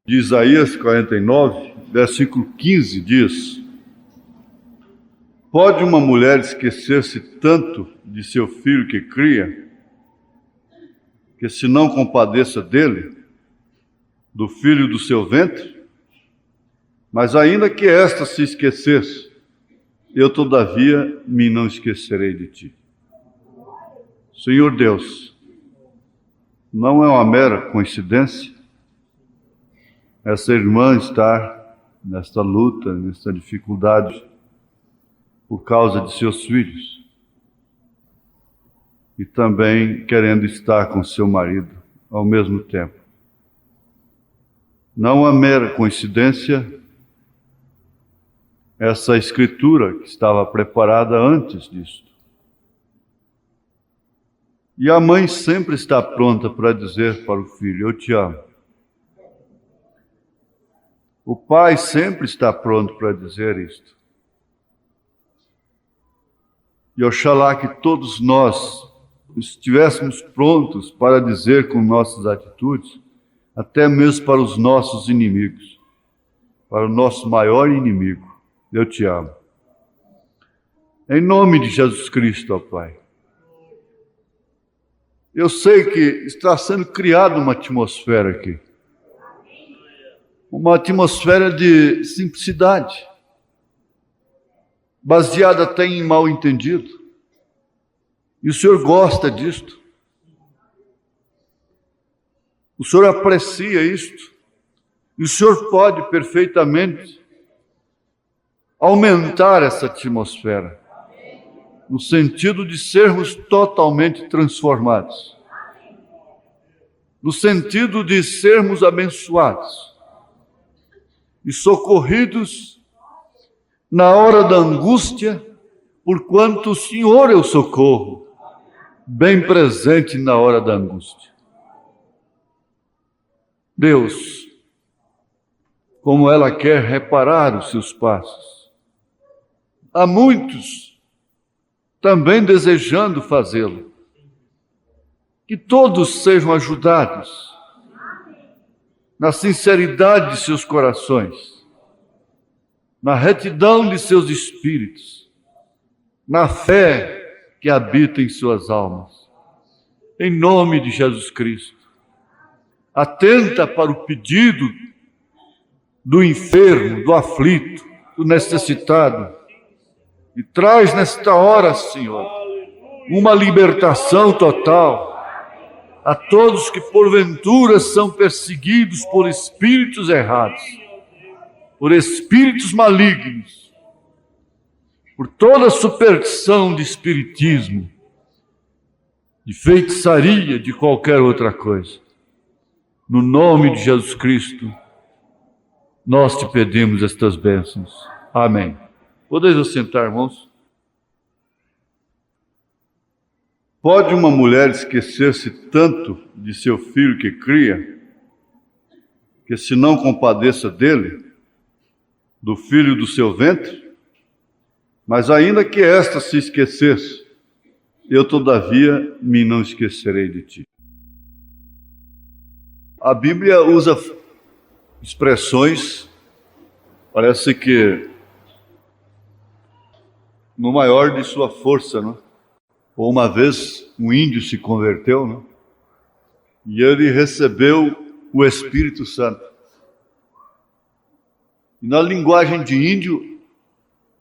de Isaías 49, versículo 15, diz: pode uma mulher esquecer-se tanto de seu filho que cria, que se não compadeça dele, do filho do seu ventre? Mas ainda que esta se esquecesse, eu todavia me não esquecerei de ti. Senhor Deus, não é uma mera coincidência essa irmã estar nesta luta, nesta dificuldade, por causa de seus filhos, e também querendo estar com seu marido ao mesmo tempo. Não é mera coincidência essa escritura que estava preparada antes disto. E a mãe sempre está pronta para dizer para o filho: eu te amo. O pai sempre está pronto para dizer isto. E oxalá que todos nós estivéssemos prontos para dizer com nossas atitudes, até mesmo para os nossos inimigos, para o nosso maior inimigo: eu te amo. Em nome de Jesus Cristo, ó Pai. Eu sei que está sendo criada uma atmosfera aqui. Uma atmosfera de simplicidade, baseada até em mal-entendido. E o Senhor gosta disto. O Senhor aprecia isto. E o Senhor pode perfeitamente aumentar essa atmosfera, no sentido de sermos totalmente transformados, no sentido de sermos abençoados e socorridos na hora da angústia, porquanto o Senhor é o socorro, bem presente na hora da angústia. Deus, como ela quer reparar os seus passos, há muitos também desejando fazê-lo. Que todos sejam ajudados na sinceridade de seus corações, na retidão de seus espíritos, na fé que habita em suas almas. Em nome de Jesus Cristo, atenta para o pedido do enfermo, do aflito, do necessitado, e traz nesta hora, Senhor, uma libertação total a todos que porventura são perseguidos por espíritos errados, por espíritos malignos, por toda superstição de espiritismo, de feitiçaria, de qualquer outra coisa. No nome de Jesus Cristo, nós te pedimos estas bênçãos. Amém. Podeis assentar, irmãos? Pode uma mulher esquecer-se tanto de seu filho que cria, que se não compadeça dele, do filho do seu ventre? Mas ainda que esta se esquecesse, eu todavia me não esquecerei de ti. A Bíblia usa expressões, parece que no maior de sua força, não? Ou uma vez um índio se converteu, não? E ele recebeu o Espírito Santo. E na linguagem de índio,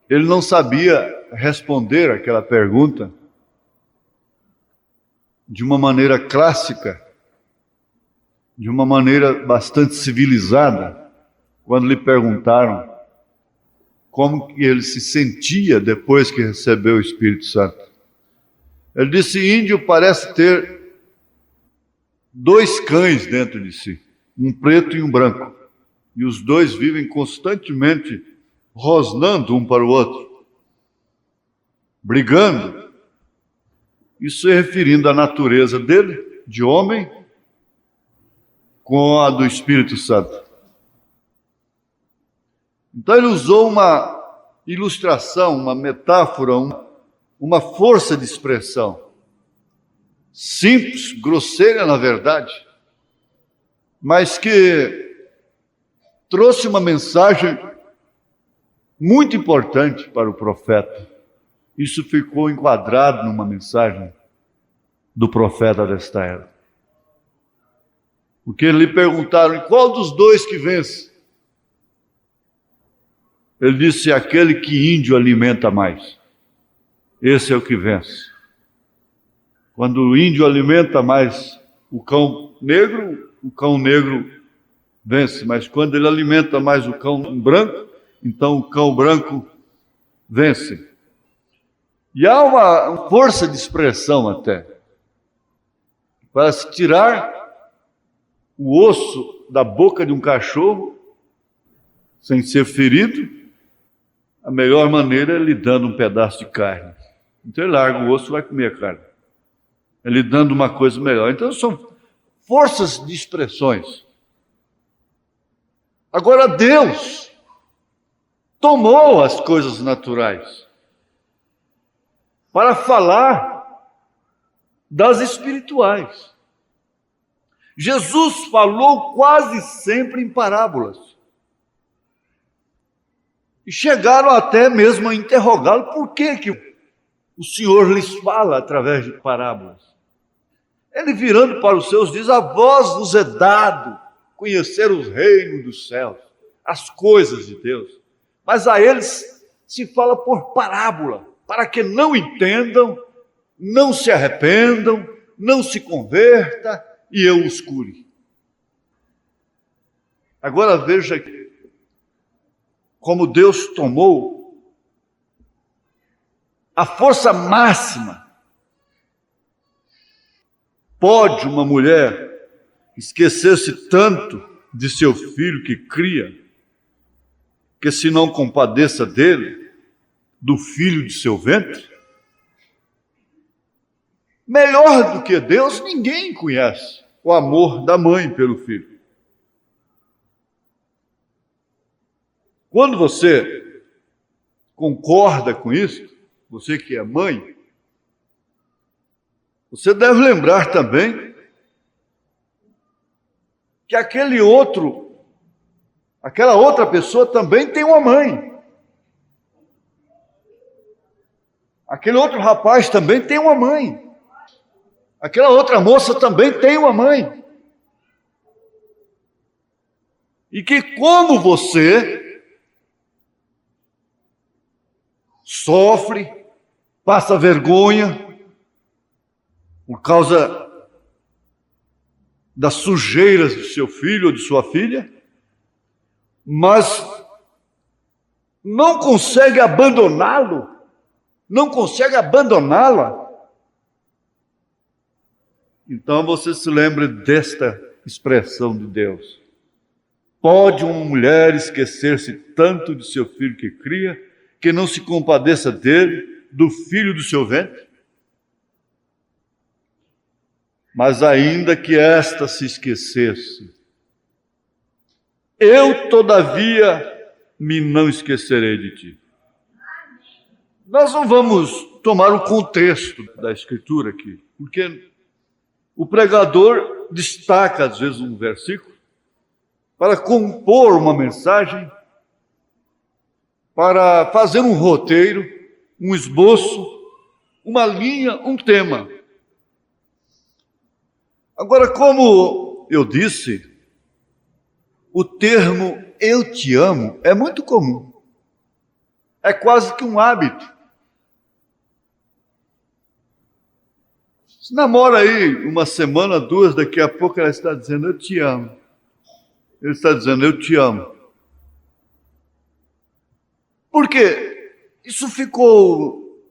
ele não sabia responder aquela pergunta de uma maneira clássica, de uma maneira bastante civilizada, quando lhe perguntaram como que ele se sentia depois que recebeu o Espírito Santo. Ele disse: índio parece ter dois cães dentro de si, um preto e um branco, e os dois vivem constantemente rosnando um para o outro, brigando, isso se referindo à natureza dele, de homem, com a do Espírito Santo. Então ele usou uma ilustração, uma metáfora, uma força de expressão simples, grosseira na verdade, mas que trouxe uma mensagem muito importante para o profeta. Isso ficou enquadrado numa mensagem do profeta desta era. Porque lhe perguntaram: e qual dos dois que vence? Ele disse: aquele que índio alimenta mais. Esse é o que vence. Quando o índio alimenta mais o cão negro vence. Mas quando ele alimenta mais o cão branco, então o cão branco vence. E há uma força de expressão até. Para se tirar o osso da boca de um cachorro, sem ser ferido, a melhor maneira é lhe dando um pedaço de carne. Então ele larga o osso e vai comer a carne. É lhe dando uma coisa melhor. Então são forças de expressões. Agora Deus tomou as coisas naturais para falar das espirituais. Jesus falou quase sempre em parábolas. E chegaram até mesmo a interrogá-lo: por que o Senhor lhes fala através de parábolas? Ele, virando para os seus, diz: a vós vos é dado conhecer os reinos dos céus, as coisas de Deus. Mas a eles se fala por parábola, para que não entendam, não se arrependam, não se converta e eu os cure. Agora veja como Deus tomou a força máxima. Pode uma mulher esquecer-se tanto de seu filho que cria, que se não compadeça dele, do filho de seu ventre? Melhor do que Deus, ninguém conhece o amor da mãe pelo filho. Quando você concorda com isso, você que é mãe, você deve lembrar também que aquela outra pessoa também tem uma mãe. Aquele outro rapaz também tem uma mãe. Aquela outra moça também tem uma mãe. E que, como você, sofre, passa vergonha por causa das sujeiras do seu filho ou de sua filha, mas não consegue abandoná-lo, não consegue abandoná-la. Então você se lembre desta expressão de Deus: pode uma mulher esquecer-se tanto de seu filho que cria, que não se compadeça dele, do filho do seu ventre? Mas ainda que esta se esquecesse, eu todavia me não esquecerei de ti. Nós não vamos tomar o contexto da Escritura aqui, porque o pregador destaca às vezes um versículo para compor uma mensagem, para fazer um roteiro, um esboço, uma linha, um tema. Agora, como eu disse, o termo "eu te amo" é muito comum. É quase que um hábito. Se namora aí uma semana, duas, daqui a pouco ela está dizendo "eu te amo". Ele está dizendo "eu te amo". Por quê? Isso ficou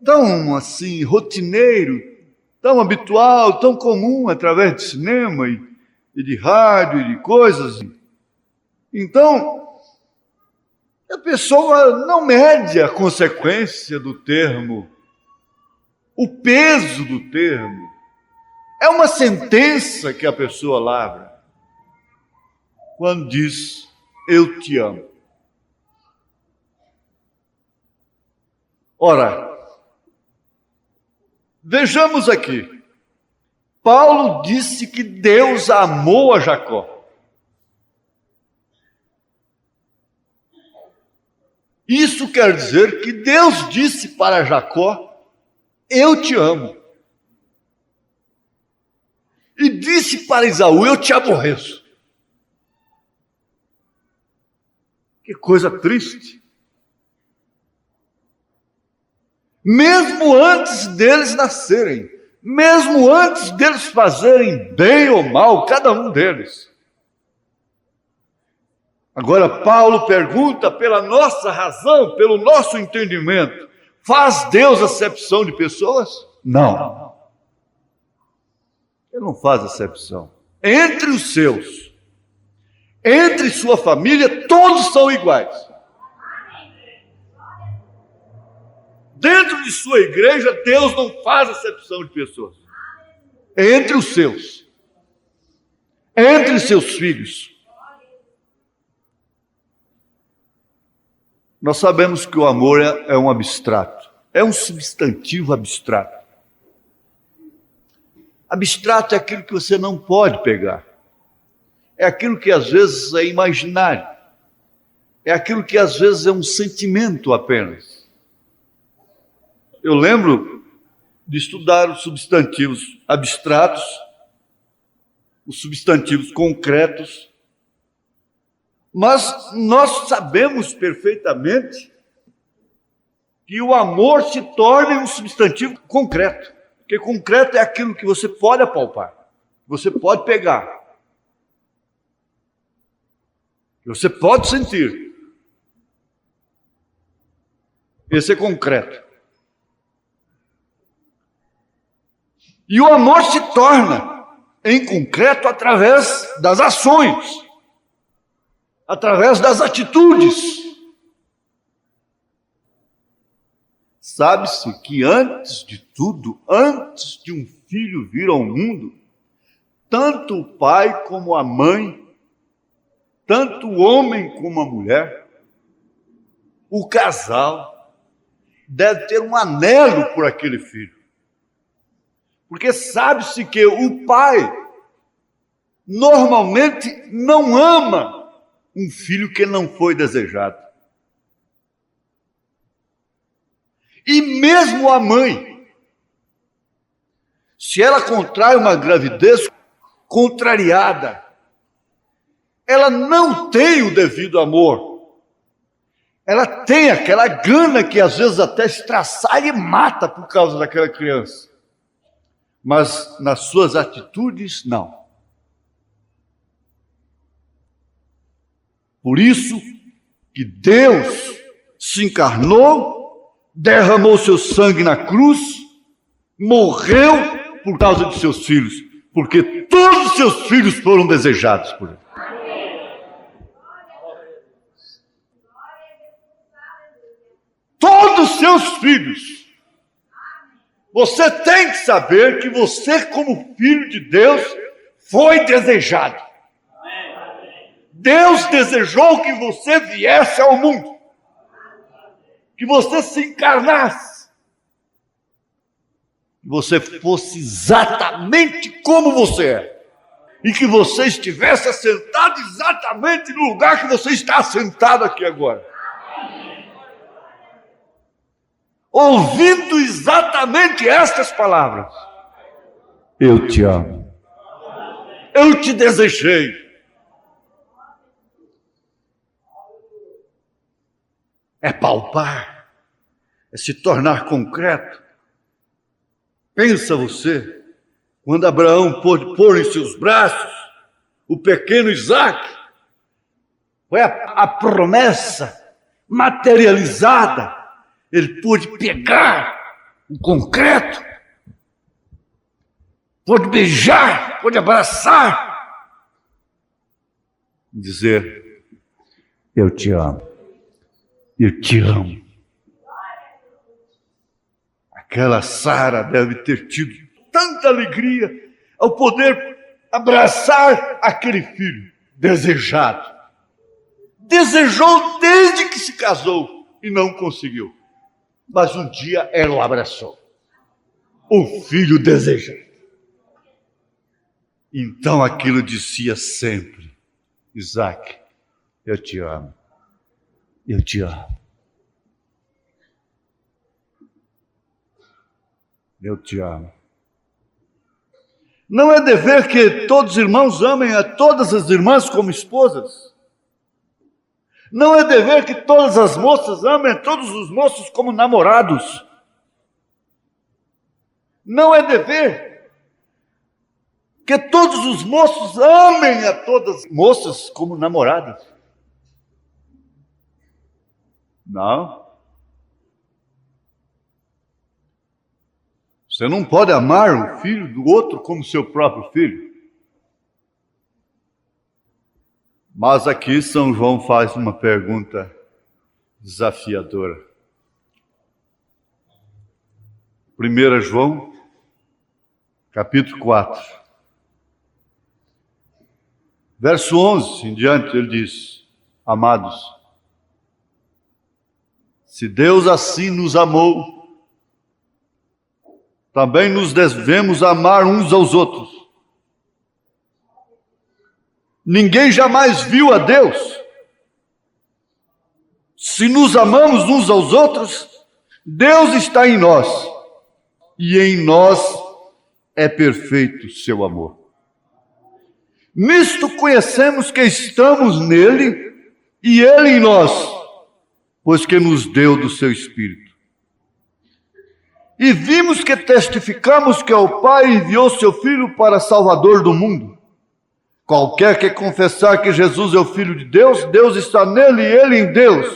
tão assim, rotineiro, tão habitual, tão comum através de cinema e de rádio e de coisas. Então, a pessoa não mede a consequência do termo, o peso do termo. É uma sentença que a pessoa lavra quando diz "eu te amo". Ora, vejamos aqui. Paulo disse que Deus amou a Jacó. Isso quer dizer que Deus disse para Jacó: eu te amo. E disse para Esaú: eu te aborreço. Que coisa triste. Mesmo antes deles nascerem, mesmo antes deles fazerem bem ou mal, cada um deles. Agora Paulo pergunta pela nossa razão, pelo nosso entendimento: faz Deus acepção de pessoas? Não. Ele não faz acepção. Entre os seus, entre sua família, todos são iguais. Dentro de sua igreja, Deus não faz acepção de pessoas. Entre os seus, entre seus filhos. Nós sabemos que o amor é um abstrato, é um substantivo abstrato. Abstrato é aquilo que você não pode pegar. É aquilo que às vezes é imaginário. É aquilo que às vezes é um sentimento apenas. Eu lembro de estudar os substantivos abstratos, os substantivos concretos, mas nós sabemos perfeitamente que o amor se torna um substantivo concreto. Porque concreto é aquilo que você pode apalpar, você pode pegar, você pode sentir. Esse é concreto. E o amor se torna em concreto através das ações, através das atitudes. Sabe-se que antes de tudo, antes de um filho vir ao mundo, tanto o pai como a mãe, tanto o homem como a mulher, o casal, deve ter um anelo por aquele filho. Porque sabe-se que o pai normalmente não ama um filho que não foi desejado. E mesmo a mãe, se ela contrai uma gravidez contrariada, ela não tem o devido amor. Ela tem aquela gana que às vezes até estraçalha e mata por causa daquela criança. Mas nas suas atitudes, não. Por isso que Deus se encarnou, derramou seu sangue na cruz, morreu por causa de seus filhos, porque todos os seus filhos foram desejados por ele. Todos os seus filhos. Você tem que saber que você, como filho de Deus, foi desejado. Deus desejou que você viesse ao mundo, que você se encarnasse, que você fosse exatamente como você é, e que você estivesse assentado exatamente no lugar que você está assentado aqui agora, ouvindo exatamente estas palavras: eu te amo, eu te desejei. É palpar, é se tornar concreto. Pensa você, quando Abraão pôde pôr em seus braços o pequeno Isaque, foi a promessa materializada. Ele pôde pegar o concreto, pôde beijar, pôde abraçar, dizer: eu te amo. Eu te amo. Aquela Sara deve ter tido tanta alegria ao poder abraçar aquele filho desejado. Desejou desde que se casou e não conseguiu. Mas um dia ela o abraçou. O filho desejado. Então aquilo dizia sempre: Isaque, eu te amo. Eu te amo. Eu te amo. Não é dever que todos os irmãos amem a todas as irmãs como esposas. Não é dever que todas as moças amem a todos os moços como namorados. Não é dever que todos os moços amem a todas as moças como namoradas. Não. Você não pode amar o filho do outro como seu próprio filho. Mas aqui São João faz uma pergunta desafiadora. 1 João, capítulo 4. Verso 11 em diante, ele diz: Amados, se Deus assim nos amou, também nos devemos amar uns aos outros. Ninguém jamais viu a Deus. Se nos amamos uns aos outros, Deus está em nós, e em nós é perfeito o seu amor. Nisto conhecemos que estamos nele, e ele em nós, pois que nos deu do seu Espírito. E vimos que testificamos que o Pai enviou seu Filho para Salvador do mundo. Qualquer que confessar que Jesus é o Filho de Deus, Deus está nele e ele em Deus.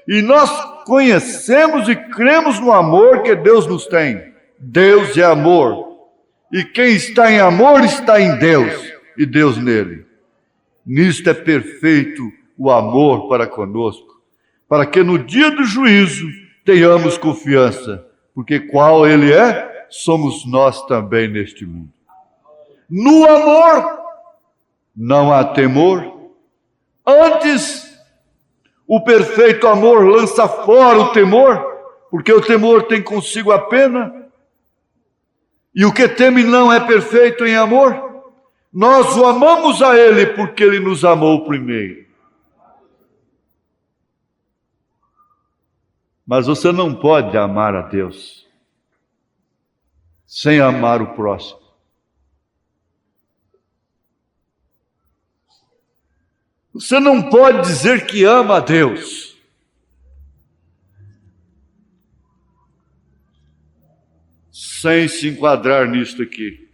E nós conhecemos e cremos no amor que Deus nos tem. Deus é amor. E quem está em amor está em Deus e Deus nele. Nisto é perfeito o amor para conosco, para que no dia do juízo tenhamos confiança, porque qual ele é, somos nós também neste mundo. No amor não há temor. Antes, o perfeito amor lança fora o temor, porque o temor tem consigo a pena. E o que teme não é perfeito em amor. Nós o amamos a ele porque ele nos amou primeiro. Mas você não pode amar a Deus sem amar o próximo. Você não pode dizer que ama a Deus sem se enquadrar nisto aqui,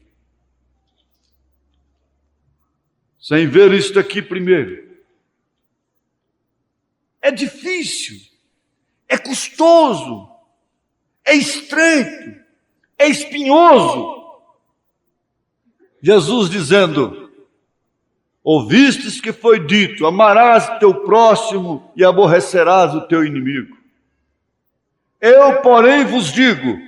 sem ver isto aqui primeiro. É difícil, é custoso, é estreito, é espinhoso. Jesus dizendo: ouvistes que foi dito, amarás teu próximo e aborrecerás o teu inimigo. Eu, porém, vos digo,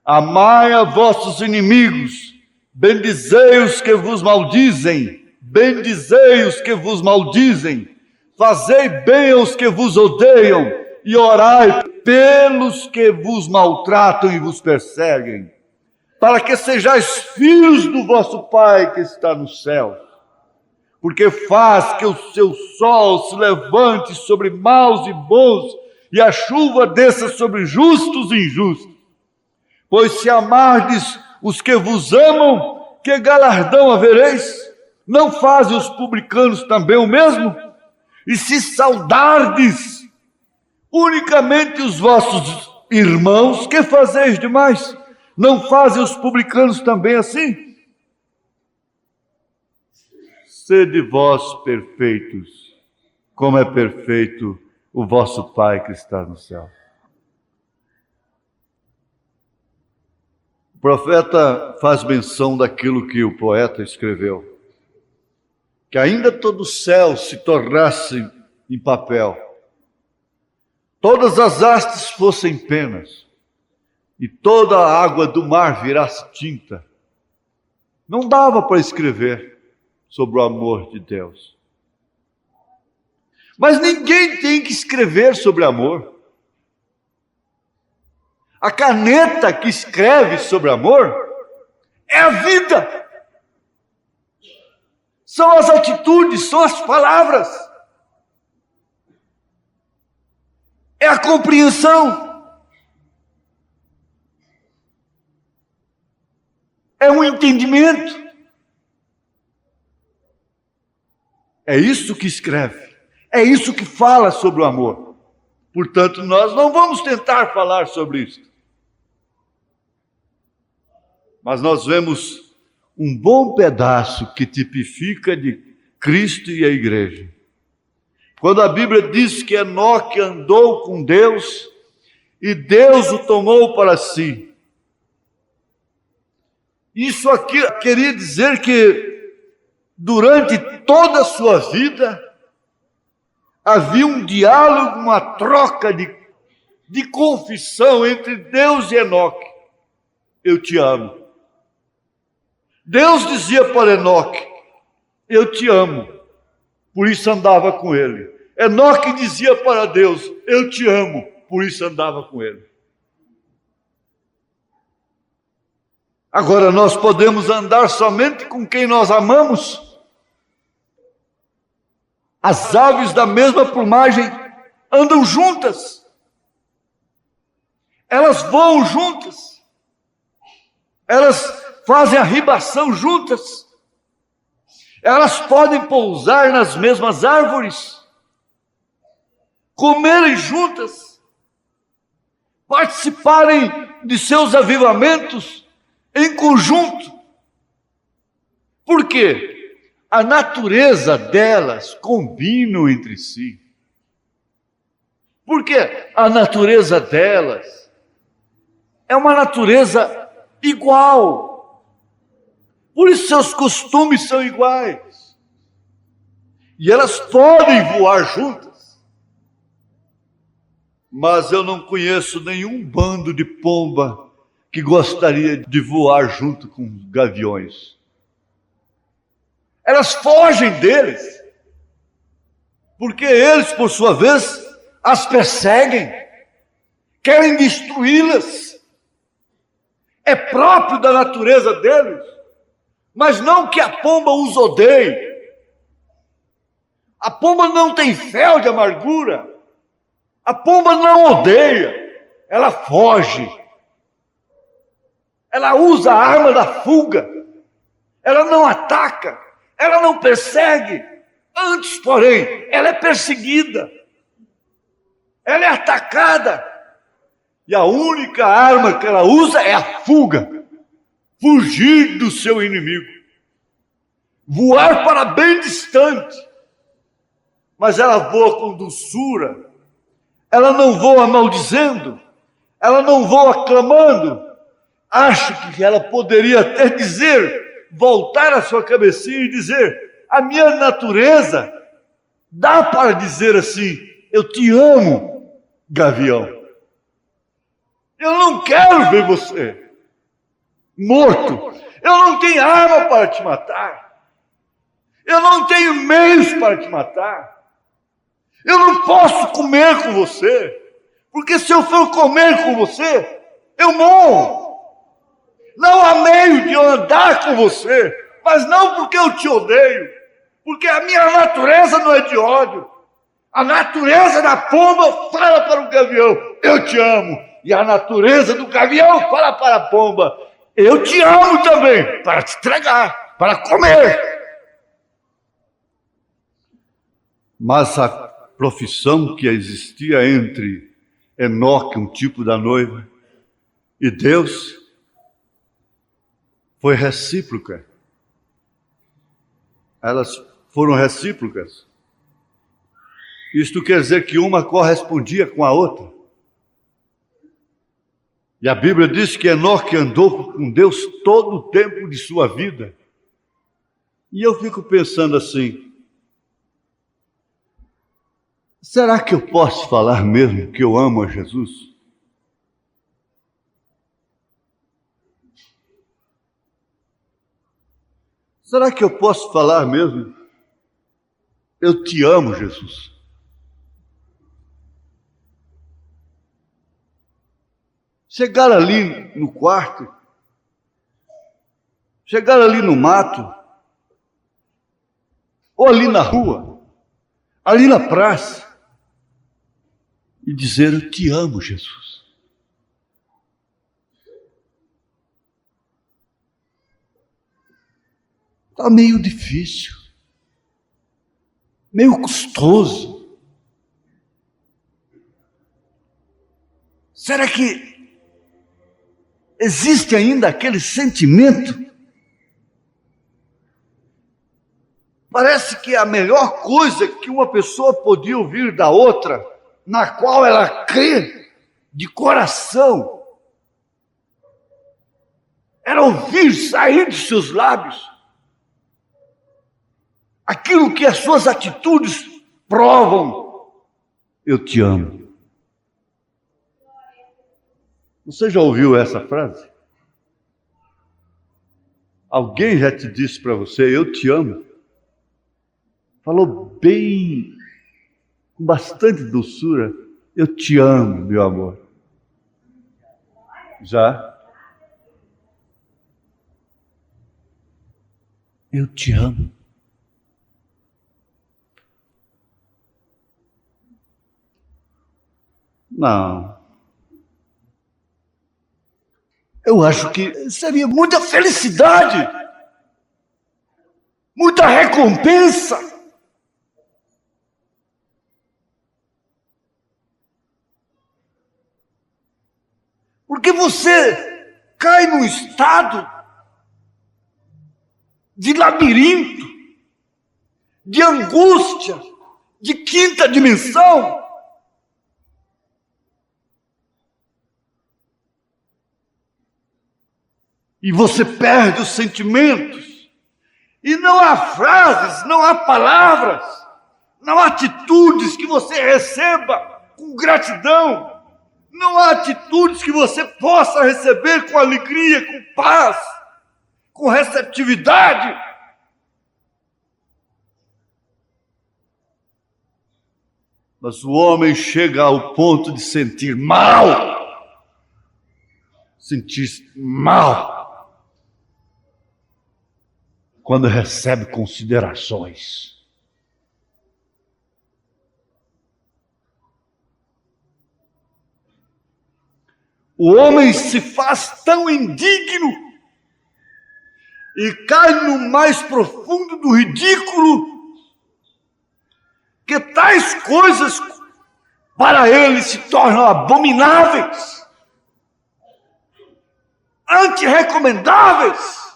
amai a vossos inimigos, bendizei os que vos maldizem, bendizei os que vos maldizem, fazei bem aos que vos odeiam, e orai pelos que vos maltratam e vos perseguem, para que sejais filhos do vosso Pai que está no céu. Porque faz que o seu sol se levante sobre maus e bons, e a chuva desça sobre justos e injustos. Pois se amardes os que vos amam, que galardão havereis? Não fazem os publicanos também o mesmo? E se saudardes unicamente os vossos irmãos, que fazeis demais? Não fazem os publicanos também assim? Sede vós perfeitos, como é perfeito o vosso Pai que está no céu. O profeta faz menção daquilo que o poeta escreveu, que ainda todo o céu se tornasse em papel, todas as hastes fossem penas, e toda a água do mar virasse tinta. Não dava para escrever sobre o amor de Deus. Mas ninguém tem que escrever sobre amor. A caneta que escreve sobre amor é a vida. São as atitudes, são as palavras. É a compreensão. é um entendimento. É isso que escreve, é isso que fala sobre o amor. Portanto, nós não vamos tentar falar sobre isso. Mas nós vemos um bom pedaço que tipifica de Cristo e a igreja. Quando a Bíblia diz que Enoque andou com Deus e Deus o tomou para si. Isso aqui queria dizer que durante toda a sua vida havia um diálogo, uma troca de confissão entre Deus e Enoque. Eu te amo. Deus dizia para Enoque, eu te amo, por isso andava com ele. Enoque dizia para Deus, eu te amo, por isso andava com ele. Agora nós podemos andar somente com quem nós amamos? As aves da mesma plumagem andam juntas. Elas voam juntas. Elas fazem a ribação juntas. Elas podem pousar nas mesmas árvores, comerem juntas, participarem de seus avivamentos em conjunto. Por quê? A natureza delas combina entre si. Porque a natureza delas é uma natureza igual. Por isso seus costumes são iguais. E elas podem voar juntas. Mas eu não conheço nenhum bando de pomba que gostaria de voar junto com gaviões. Elas fogem deles. Porque eles, por sua vez, as perseguem. Querem destruí-las. É próprio da natureza deles. Mas não que a pomba os odeie. A pomba não tem fel de amargura. A pomba não odeia. Ela foge. Ela usa a arma da fuga. Ela não ataca. Ela não persegue. Antes, porém, ela é perseguida. Ela é atacada. E a única arma que ela usa é a fuga. Fugir do seu inimigo. Voar para bem distante. Mas ela voa com doçura. Ela não voa maldizendo. Ela não voa clamando. Acho que ela poderia até dizer, voltar a sua cabecinha e dizer, a minha natureza dá para dizer assim, eu te amo, gavião. Eu não quero ver você morto. Eu não tenho arma para te matar. Eu não tenho meios para te matar. Eu não posso comer com você. Porque se eu for comer com você, eu morro. Não há meio de eu andar com você. Mas não porque eu te odeio. Porque a minha natureza não é de ódio. A natureza da pomba fala para o gavião, eu te amo. E a natureza do gavião fala para a pomba, eu te amo também, para te entregar, para comer. Mas a profissão que existia entre Enoque, um tipo da noiva, e Deus, foi recíproca. Elas foram recíprocas. Isto quer dizer que uma correspondia com a outra. E a Bíblia diz que Enoque andou com Deus todo o tempo de sua vida. E eu fico pensando assim, será que eu posso falar mesmo que eu amo a Jesus? Será que eu posso falar mesmo? Eu te amo, Jesus. Chegar ali no quarto, chegar ali no mato, ou ali na rua, ali na praça, e dizer, eu te amo, Jesus. Está meio difícil, meio custoso. Será que existe ainda aquele sentimento? Parece que a melhor coisa que uma pessoa podia ouvir da outra, na qual ela crê de coração, era ouvir sair de seus lábios aquilo que as suas atitudes provam. Eu te amo. Você já ouviu essa frase? Alguém já te disse para você, eu te amo? Falou bem, com bastante doçura, eu te amo, meu amor. Já? Eu te amo. Não. Eu acho que seria muita felicidade, muita recompensa. Porque você cai num estado de labirinto, de angústia, de quinta dimensão. E você perde os sentimentos. E não há frases, não há palavras, não há atitudes que você receba com gratidão. Não há atitudes que você possa receber com alegria, com paz, com receptividade. Mas o homem chega ao ponto de sentir mal. Sentir mal. Quando recebe considerações. O homem se faz tão indigno e cai no mais profundo do ridículo que tais coisas para ele se tornam abomináveis, antirrecomendáveis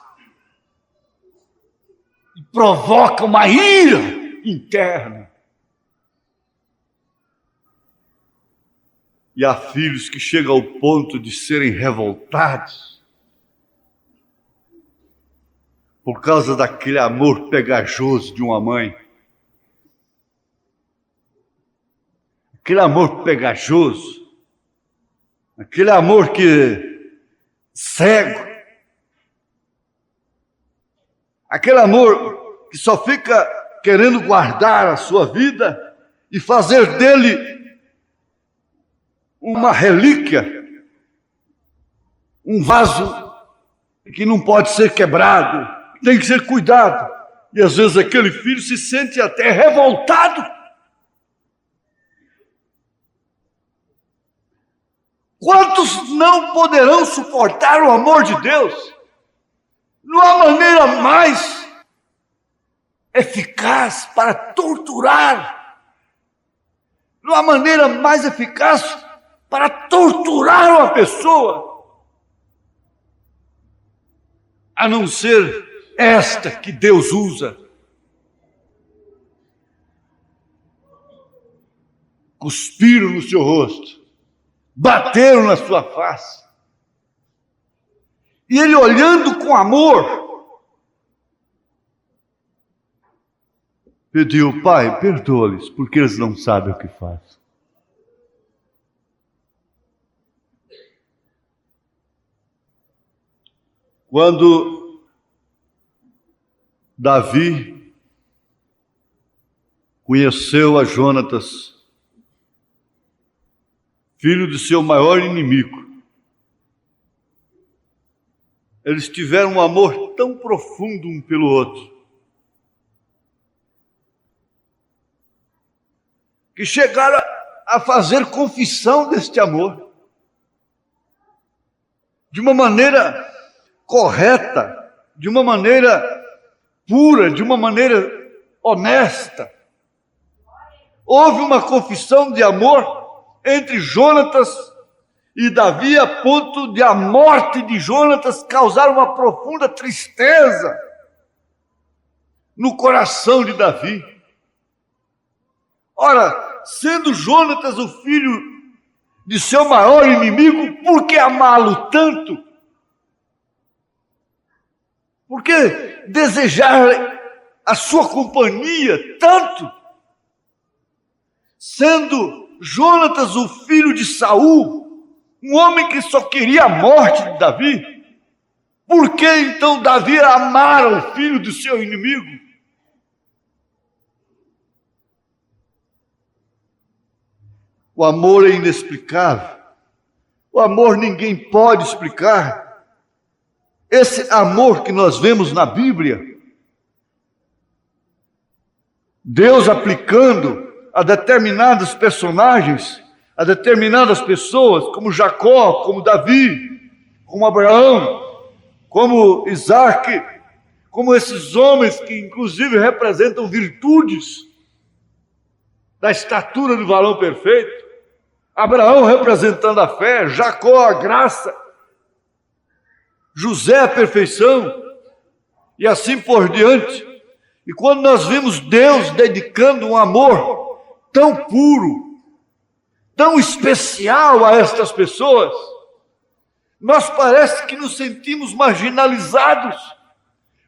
e provocam uma ira interna. E há filhos que chegam ao ponto de serem revoltados por causa daquele amor pegajoso de uma mãe. Aquele amor pegajoso, aquele amor que cego, aquele amor que só fica querendo guardar a sua vida e fazer dele uma relíquia, um vaso que não pode ser quebrado, tem que ser cuidado. E às vezes aquele filho se sente até revoltado. Quantos não poderão suportar o amor de Deus? Não há maneira mais eficaz para torturar. Não há maneira mais eficaz para torturar uma pessoa, a não ser esta que Deus usa. Cuspiram no seu rosto, bateram na sua face, e ele olhando com amor, pediu: Pai, perdoa-lhes, porque eles não sabem o que fazem. Quando Davi conheceu a Jonatas, filho de seu maior inimigo, eles tiveram um amor tão profundo um pelo outro, que chegaram a fazer confissão deste amor, de uma maneira correta, de uma maneira pura, de uma maneira honesta. Houve uma confissão de amor entre Jonatas e Davi, a ponto de a morte de Jonatas causar uma profunda tristeza no coração de Davi. Ora, sendo Jonatas o filho de seu maior inimigo, por que amá-lo tanto? Por que desejar a sua companhia tanto? Sendo Jonatas o filho de Saul, um homem que só queria a morte de Davi, por que então Davi amara o filho do seu inimigo? O amor é inexplicável. O amor ninguém pode explicar. Esse amor que nós vemos na Bíblia, Deus aplicando a determinados personagens, a determinadas pessoas, como Jacó, como Davi, como Abraão, como Isaac, como esses homens que inclusive representam virtudes da estatura do varão perfeito. Abraão representando a fé, Jacó a graça, José a perfeição, e assim por diante. E quando nós vimos Deus dedicando um amor tão puro, tão especial a estas pessoas, nós parece que nos sentimos marginalizados,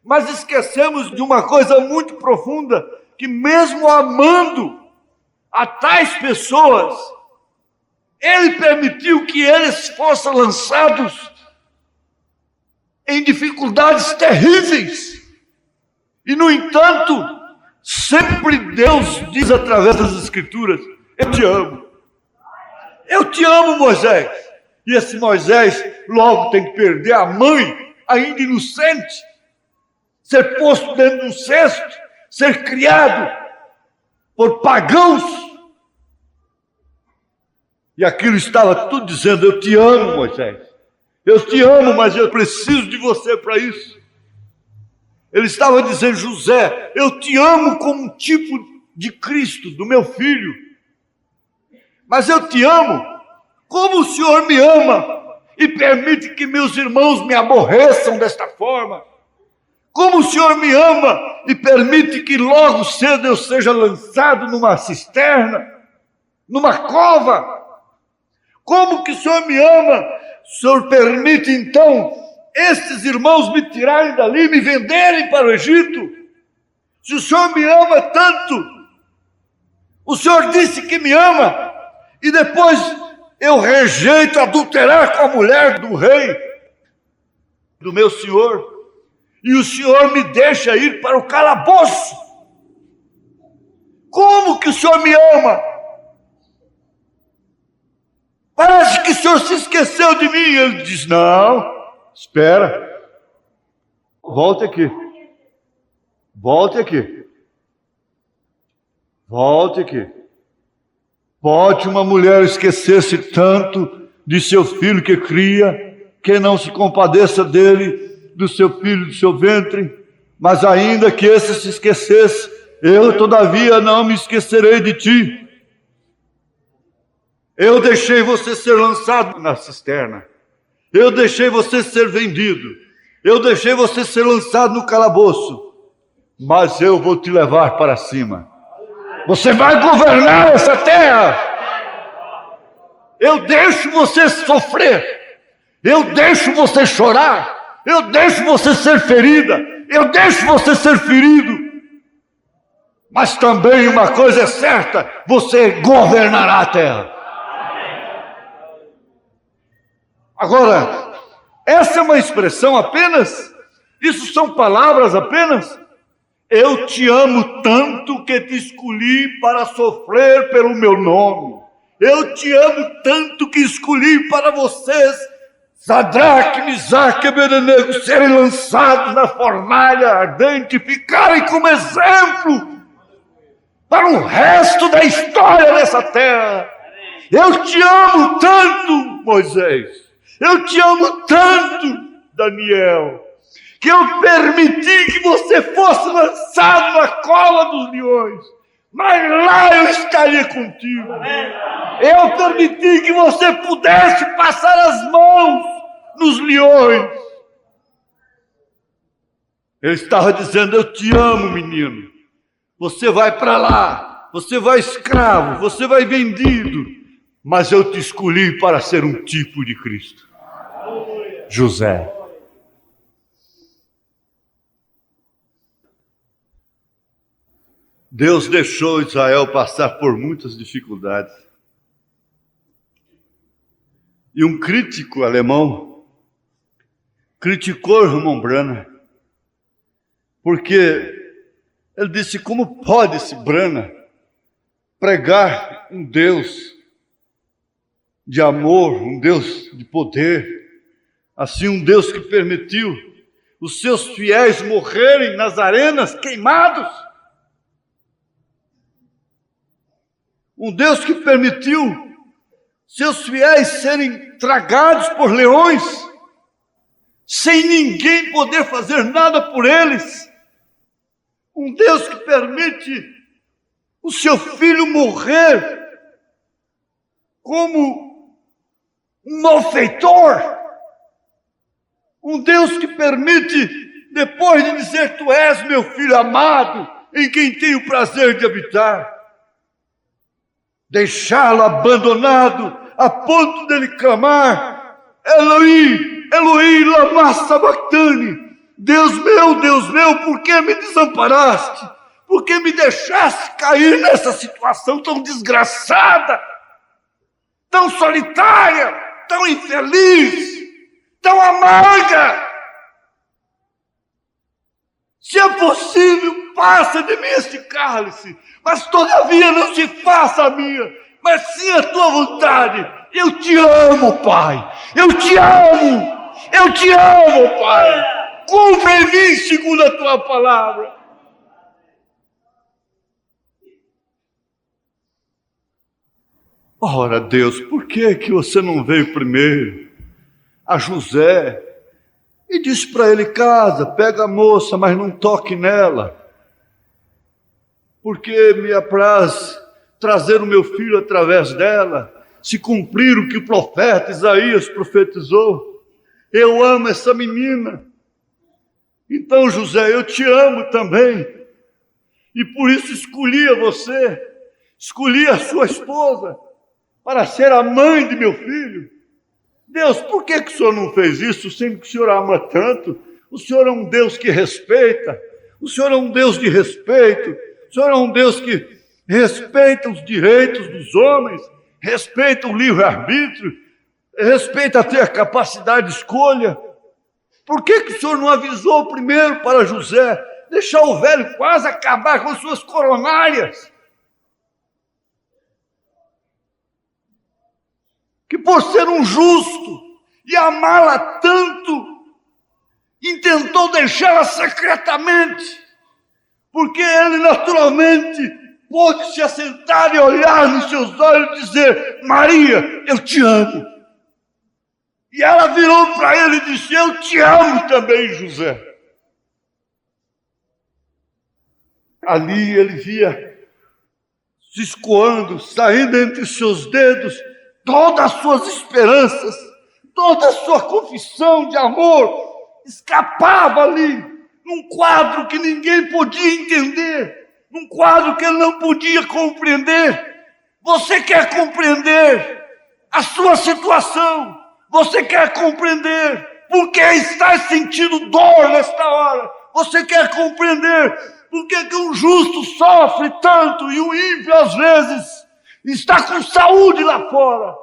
mas esquecemos de uma coisa muito profunda, que mesmo amando a tais pessoas, Ele permitiu que eles fossem lançados em dificuldades terríveis. E, no entanto, sempre Deus diz através das Escrituras: eu te amo. Eu te amo, Moisés. E esse Moisés logo tem que perder a mãe, ainda inocente, ser posto dentro de um cesto, ser criado por pagãos. E aquilo estava tudo dizendo: eu te amo, Moisés. Eu te amo, mas eu preciso de você para isso. Ele estava dizendo: José, eu te amo como um tipo de Cristo, do meu filho. Mas eu te amo como o Senhor me ama e permite que meus irmãos me aborreçam desta forma. Como o Senhor me ama e permite que logo cedo eu seja lançado numa cisterna, numa cova. Como que o Senhor me ama? O Senhor permite, então, estes irmãos me tirarem dali, me venderem para o Egito? Se o Senhor me ama tanto, o Senhor disse que me ama, e depois eu rejeito adulterar com a mulher do rei, do meu Senhor, e o Senhor me deixa ir para o calabouço. Como que o Senhor me ama? Parece que o Senhor se esqueceu de mim. Ele diz: não, espera, volte aqui, volte aqui, volte aqui. Pode uma mulher esquecer-se tanto de seu filho que cria, que não se compadeça dele, do seu filho, do seu ventre? Mas ainda que esse se esquecesse, eu todavia não me esquecerei de ti. Eu deixei você ser lançado na cisterna. Eu deixei você ser vendido. Eu deixei você ser lançado no calabouço. Mas eu vou te levar para cima. Você vai governar essa terra. Eu deixo você sofrer. Eu deixo você chorar. Eu deixo você ser ferida. Eu deixo você ser ferido. Mas também uma coisa é certa: você governará a terra. Agora, essa é uma expressão apenas? Isso são palavras apenas? Eu te amo tanto que te escolhi para sofrer pelo meu nome. Eu te amo tanto que escolhi para vocês, Sadraque, Misaque e Abednego, serem lançados na fornalha ardente e ficarem como exemplo para o resto da história dessa terra. Eu te amo tanto, Moisés. Eu te amo tanto, Daniel, que eu permiti que você fosse lançado na cova dos leões, mas lá eu estaria contigo. Eu permiti que você pudesse passar as mãos nos leões. Ele estava dizendo: eu te amo, menino. Você vai para lá, você vai escravo, você vai vendido, mas eu te escolhi para ser um tipo de Cristo. José. Deus deixou Israel passar por muitas dificuldades. E um crítico alemão criticou o irmão Branham, porque ele disse: como pode esse Branham pregar um Deus de amor, um Deus de poder, assim um Deus que permitiu os seus fiéis morrerem nas arenas queimados, um Deus que permitiu seus fiéis serem tragados por leões, sem ninguém poder fazer nada por eles, um Deus que permite o seu filho morrer como um malfeitor, um Deus que permite, depois de dizer: tu és meu filho amado, em quem tenho prazer de habitar, deixá-lo abandonado a ponto dele clamar: Eloí, Eloí, lama sabachthani, Deus meu, por que me desamparaste? Por que me deixaste cair nessa situação tão desgraçada, tão solitária, tão infeliz, tão amarga? Se é possível, passa de mim este cálice, mas todavia não se faça a minha, mas sim a tua vontade. Eu te amo, Pai. Eu te amo, Pai. Cumpre em mim segundo a tua palavra. Ora, Deus, por que você não veio primeiro a José e disse para ele: casa, pega a moça, mas não toque nela, porque me apraz trazer o meu filho através dela, se cumprir o que o profeta Isaías profetizou. Eu amo essa menina. Então, José, eu te amo também, e por isso escolhi a você, escolhi a sua esposa para ser a mãe de meu filho. Deus, por que o Senhor não fez isso, sendo que o Senhor ama tanto? O Senhor é um Deus que respeita, o Senhor é um Deus de respeito, o Senhor é um Deus que respeita os direitos dos homens, respeita o livre-arbítrio, respeita até a capacidade de escolha. Por que o Senhor não avisou primeiro para José, deixar o velho quase acabar com suas coronárias? Que por ser um justo e amá-la tanto, intentou deixá-la secretamente, porque ele naturalmente pôde se assentar e olhar nos seus olhos e dizer: Maria, eu te amo. E ela virou para ele e disse: eu te amo também, José. Ali ele via se escoando, saindo entre os seus dedos, todas as suas esperanças, toda a sua confissão de amor, escapava ali, num quadro que ninguém podia entender, num quadro que ele não podia compreender. Você quer compreender a sua situação? Você quer compreender por que está sentindo dor nesta hora? Você quer compreender por que um justo sofre tanto e o ímpio às vezes está com saúde lá fora?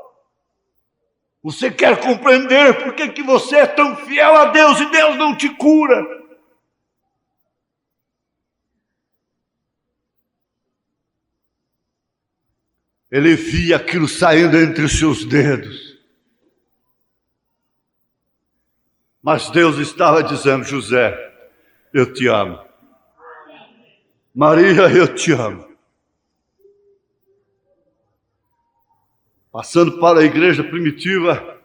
Você quer compreender por que você é tão fiel a Deus e Deus não te cura? Ele via aquilo saindo entre os seus dedos. Mas Deus estava dizendo: José, eu te amo. Maria, eu te amo. Passando para a igreja primitiva,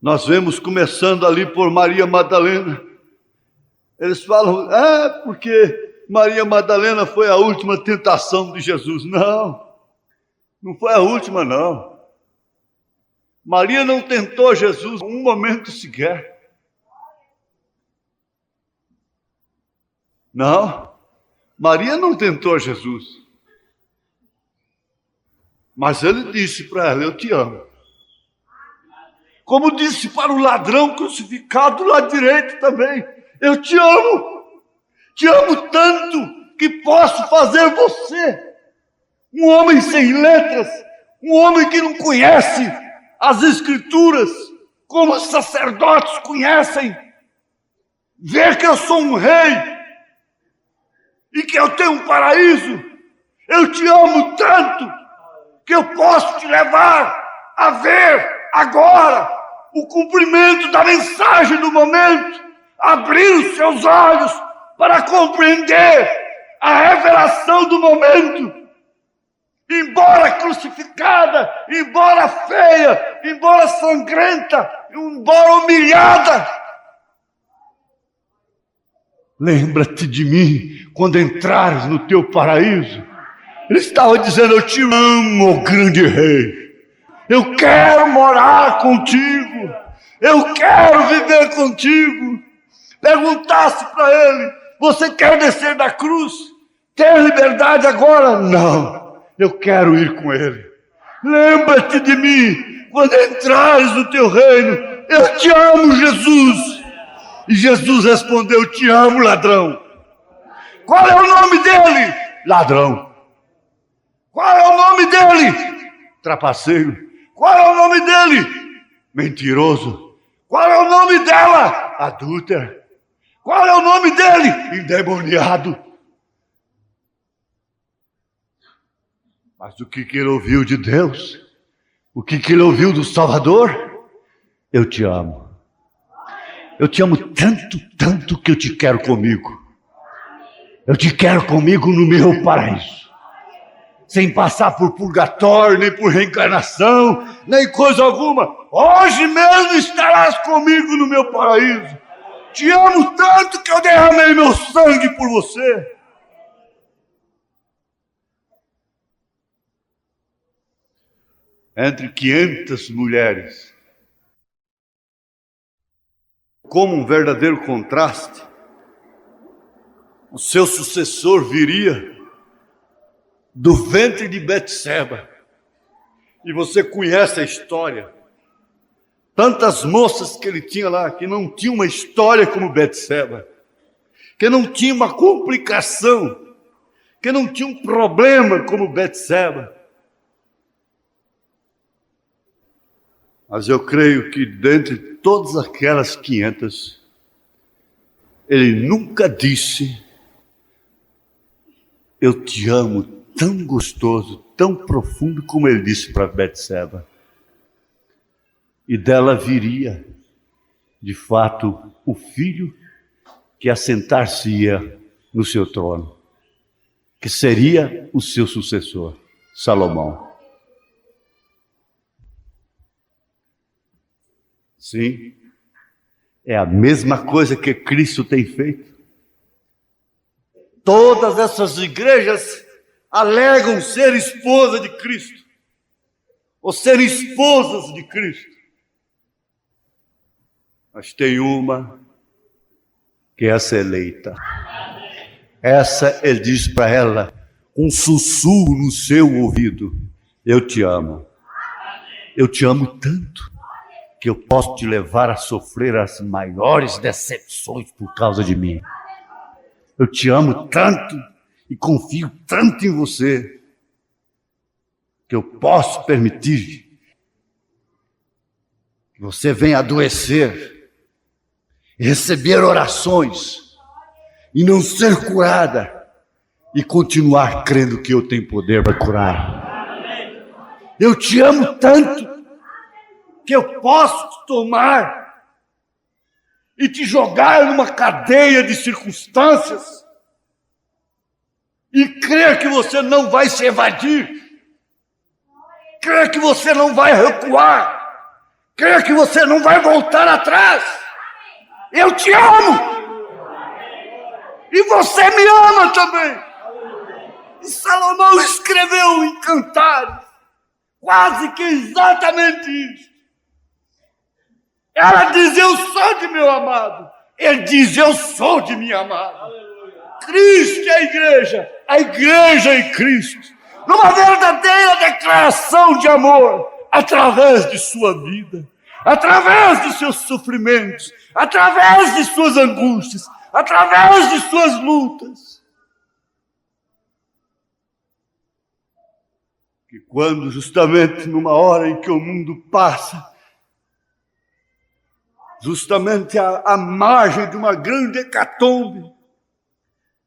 Nós vemos começando ali por Maria Madalena. Eles falam, porque Maria Madalena foi a última tentação de Jesus. Não, não foi a última, não. Maria não tentou Jesus um momento sequer. Não, Maria não tentou Jesus. Mas ele disse para ela, eu te amo. Como disse para o ladrão crucificado lá direito também, eu te amo tanto que posso fazer você, um homem sem letras, um homem que não conhece as Escrituras, como os sacerdotes conhecem, ver que eu sou um rei e que eu tenho um paraíso. Eu te amo tanto que eu posso te levar a ver agora o cumprimento da mensagem do momento, abrir os seus olhos para compreender a revelação do momento. Embora crucificada, embora feia, embora sangrenta, embora humilhada, lembra-te de mim quando entrares no teu paraíso. Ele estava dizendo, eu te amo, grande rei. Eu quero morar contigo. Eu quero viver contigo. Perguntasse para ele, você quer descer da cruz? Ter liberdade agora? Não, eu quero ir com ele. Lembra-te de mim quando entrares no teu reino. Eu te amo, Jesus. E Jesus respondeu, te amo, ladrão. Qual é o nome dele? Ladrão. Qual é o nome dele? Trapaceiro. Qual é o nome dele? Mentiroso. Qual é o nome dela? Adúltera. Qual é o nome dele? Endemoniado. Mas o que ele ouviu de Deus? O que ele ouviu do Salvador? Eu te amo. Eu te amo tanto, tanto que eu te quero comigo. Eu te quero comigo no meu paraíso. Sem passar por purgatório, nem por reencarnação, nem coisa alguma. Hoje mesmo estarás comigo no meu paraíso. Te amo tanto que eu derramei meu sangue por você. Entre 500 mulheres, como um verdadeiro contraste, o seu sucessor viria do ventre de Betseba. E você conhece a história. Tantas moças que ele tinha lá, que não tinham uma história como Betseba, que não tinha uma complicação, que não tinha um problema como Betseba. Mas eu creio que dentre todas aquelas 500, ele nunca disse, eu te amo tão gostoso, tão profundo como ele disse para Betseba. E dela viria, de fato, o filho que assentar-se-ia no seu trono, que seria o seu sucessor, Salomão. Sim, é a mesma coisa que Cristo tem feito. Todas essas igrejas alegam ser esposa de Cristo, ou ser esposas de Cristo. Mas tem uma que é essa eleita. Essa ele diz para ela, um sussurro no seu ouvido, eu te amo. Eu te amo tanto que eu posso te levar a sofrer as maiores decepções por causa de mim. Eu te amo tanto e confio tanto em você que eu posso permitir que você venha adoecer, receber orações e não ser curada e continuar crendo que eu tenho poder para curar. Eu te amo tanto que eu posso te tomar e te jogar numa cadeia de circunstâncias e crer que você não vai se evadir, crer que você não vai recuar, Creia que você não vai voltar atrás. Eu te amo. E você me ama também. E Salomão escreveu em Cantares quase que exatamente isso. Ela diz: eu sou de meu amado. Ele diz: eu sou de minha amada. Cristo é a igreja em Cristo, numa verdadeira declaração de amor, através de sua vida, através de seus sofrimentos, através de suas angústias, através de suas lutas. Que quando justamente numa hora em que o mundo passa, justamente à margem de uma grande hecatombe,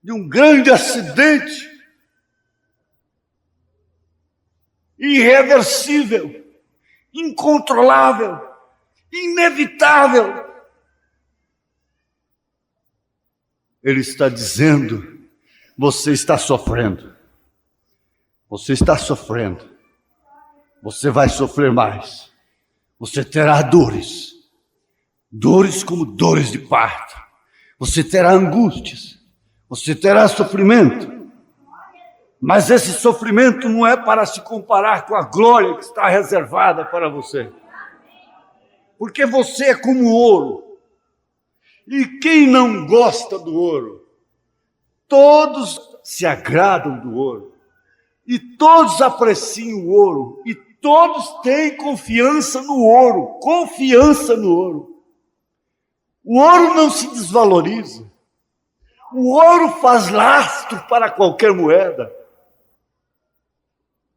de um grande acidente irreversível, incontrolável, inevitável, Ele está dizendo: você está sofrendo, você está sofrendo, você vai sofrer mais, você terá dores como dores de parto, você terá angústias, você terá sofrimento, mas esse sofrimento não é para se comparar com a glória que está reservada para você, porque você é como ouro, e quem não gosta do ouro? Todos se agradam do ouro, e todos apreciam o ouro, e todos têm confiança no ouro, O ouro não se desvaloriza. O ouro faz lastro para qualquer moeda.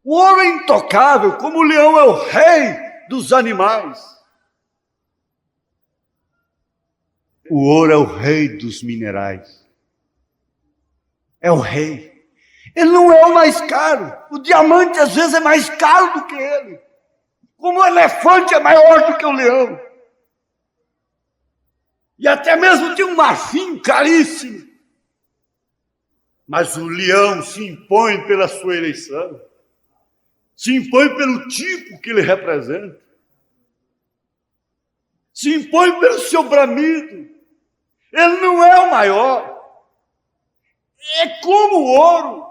O ouro é intocável, como o leão é o rei dos animais. O ouro é o rei dos minerais. É o rei. Ele não é o mais caro. O diamante às vezes é mais caro do que ele. Como o elefante é maior do que o leão. E até mesmo tem um marfim caríssimo. Mas o leão se impõe pela sua eleição. Se impõe pelo tipo que ele representa. Se impõe pelo seu bramido. Ele não é o maior. É como o ouro.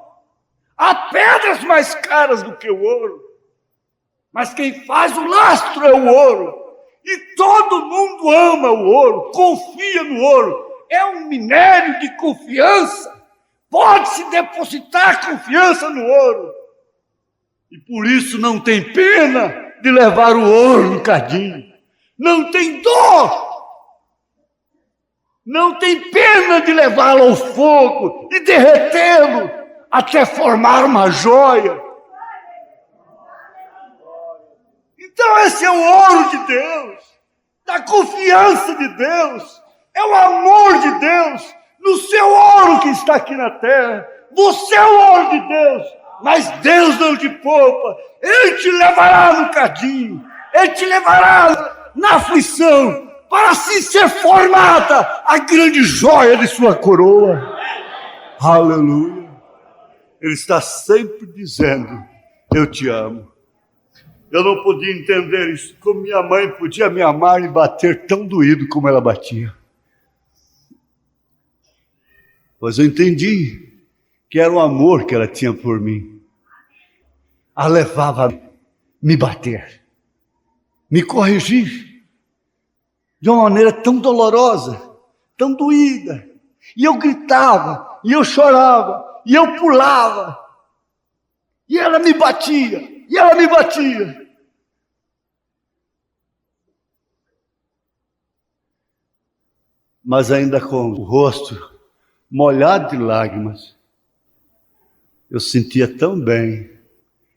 Há pedras mais caras do que o ouro. Mas quem faz o lastro é o ouro. E todo mundo ama o ouro, confia no ouro. É um minério de confiança. Pode-se depositar confiança no ouro. E por isso não tem pena de levar o ouro no cadinho. Não tem dor. Não tem pena de levá-lo ao fogo e derretê-lo até formar uma joia. Então esse é o ouro de Deus, da confiança de Deus, é o amor de Deus no seu ouro que está aqui na terra. Você é o ouro de Deus, mas Deus não te poupa. Ele te levará no cadinho, Ele te levará na aflição, para assim ser formada a grande joia de sua coroa. Aleluia. Ele está sempre dizendo: eu te amo. Eu não podia entender isso, como minha mãe podia me amar e bater tão doído como ela batia. Pois eu entendi que era o amor que ela tinha por mim. A levava a me bater, me corrigir, de uma maneira tão dolorosa, tão doída. E eu gritava, e eu chorava, e eu pulava. E ela me batia. E ela me batia. Mas ainda com o rosto molhado de lágrimas, eu sentia tão bem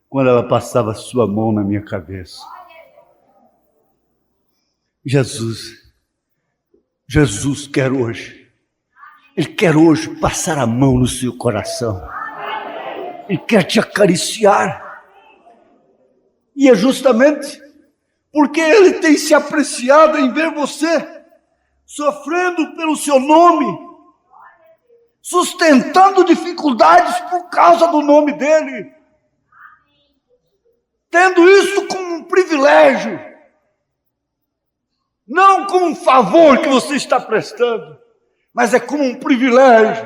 quando ela passava sua mão na minha cabeça. Jesus quer hoje. Ele quer hoje passar a mão no seu coração. Ele quer te acariciar. E é justamente porque Ele tem se apreciado em ver você sofrendo pelo seu nome, sustentando dificuldades por causa do nome dEle, tendo isso como um privilégio. não como um favor que você está prestando, mas é como um privilégio.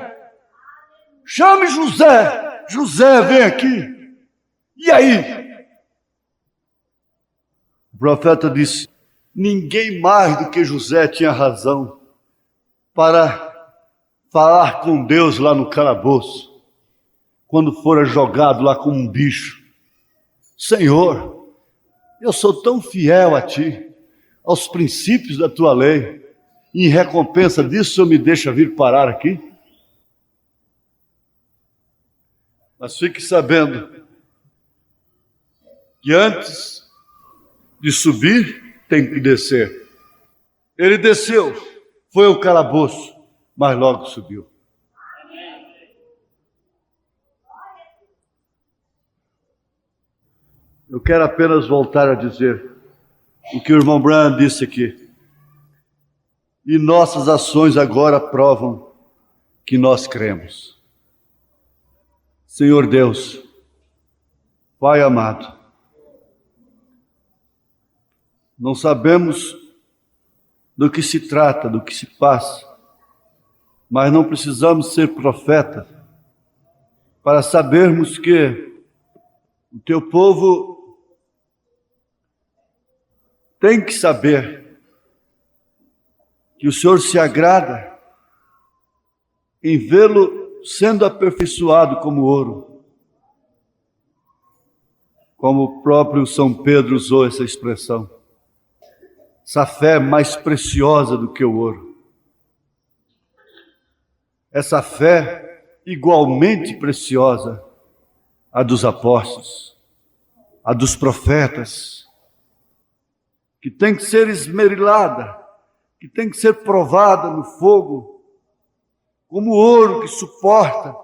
Chame José. José, vem aqui. E aí? O profeta disse: ninguém mais do que José tinha razão para falar com Deus lá no calabouço, quando fora jogado lá como um bicho. Senhor, eu sou tão fiel a Ti, aos princípios da Tua lei, e em recompensa disso o Senhor me deixa vir parar aqui? Mas fique sabendo que antes de subir, tem que descer. Ele desceu, foi ao calabouço, mas logo subiu. Eu quero apenas voltar a dizer o que o irmão Branham disse aqui. E nossas ações agora provam que nós cremos. Senhor Deus, Pai amado, não sabemos do que se trata, do que se passa, mas não precisamos ser profetas para sabermos que o Teu povo tem que saber que o Senhor se agrada em vê-lo sendo aperfeiçoado como ouro. Como o próprio São Pedro usou essa expressão. Essa fé é mais preciosa do que o ouro. Essa fé igualmente preciosa, a dos apóstolos, a dos profetas, que tem que ser esmerilada, que tem que ser provada no fogo, como ouro que suporta,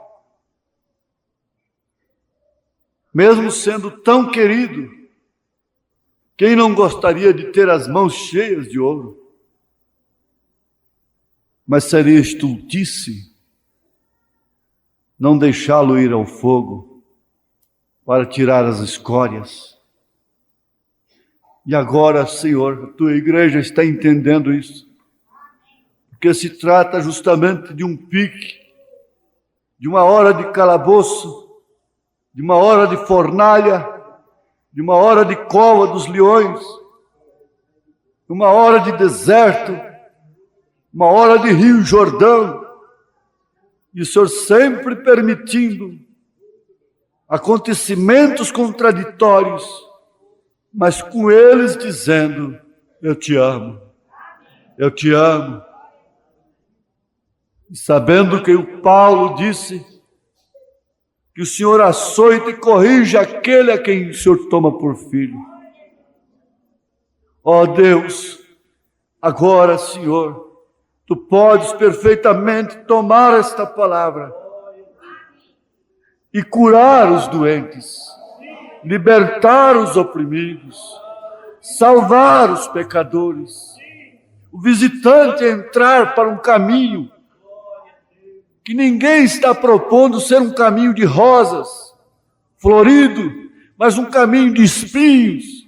mesmo sendo tão querido. Quem não gostaria de ter as mãos cheias de ouro? Mas seria estultice não deixá-lo ir ao fogo para tirar as escórias. E agora, Senhor, a Tua igreja está entendendo isso, porque se trata justamente de um pique, de uma hora de calabouço, de uma hora de fornalha, de uma hora de cova dos leões, de uma hora de deserto, uma hora de Rio Jordão, e o Senhor sempre permitindo acontecimentos contraditórios, mas com eles dizendo: eu te amo, eu te amo. E sabendo que o Paulo disse que o Senhor açoita e corrige aquele a quem o Senhor toma por filho. Ó Deus, agora, Senhor, Tu podes perfeitamente tomar esta palavra e curar os doentes, libertar os oprimidos, salvar os pecadores, o visitante entrar para um caminho que ninguém está propondo ser um caminho de rosas, florido, mas um caminho de espinhos,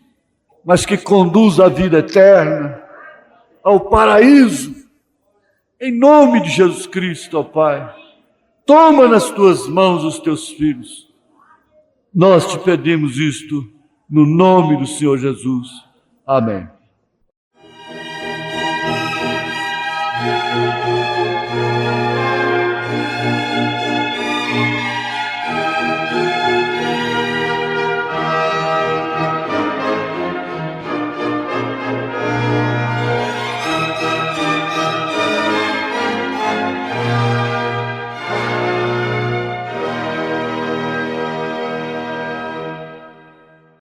mas que conduz à vida eterna, ao paraíso. Em nome de Jesus Cristo, ó Pai, toma nas Tuas mãos os Teus filhos. Nós te pedimos isto no nome do Senhor Jesus. Amém.